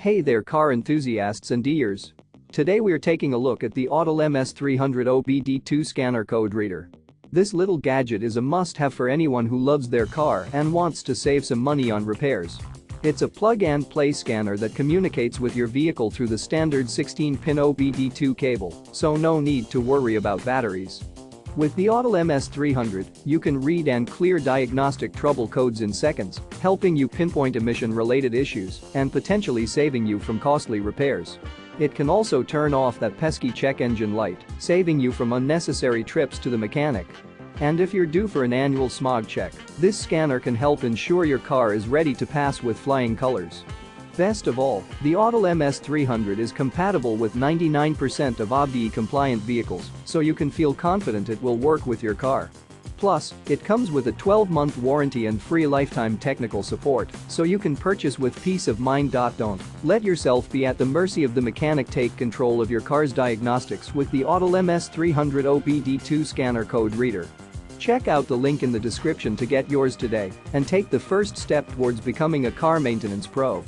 Hey there car enthusiasts and ears. Today we're taking a look at the Autel MS300 OBD2 scanner code reader. This little gadget is a must-have for anyone who loves their car and wants to save some money on repairs. It's a plug-and-play scanner that communicates with your vehicle through the standard 16-pin OBD2 cable, so no need to worry about batteries. With the Autel MS300, you can read and clear diagnostic trouble codes in seconds, helping you pinpoint emission-related issues and potentially saving you from costly repairs. It can also turn off that pesky check engine light, saving you from unnecessary trips to the mechanic. And if you're due for an annual smog check, this scanner can help ensure your car is ready to pass with flying colors. Best of all, the Autel MS300 is compatible with 99% of OBDII-compliant vehicles, so you can feel confident it will work with your car. Plus, it comes with a 12-month warranty and free lifetime technical support, so you can purchase with peace of mind. Don't let yourself be at the mercy of the mechanic. Take control of your car's diagnostics with the Autel MS300 OBD2 scanner code reader. Check out the link in the description to get yours today and take the first step towards becoming a car maintenance pro.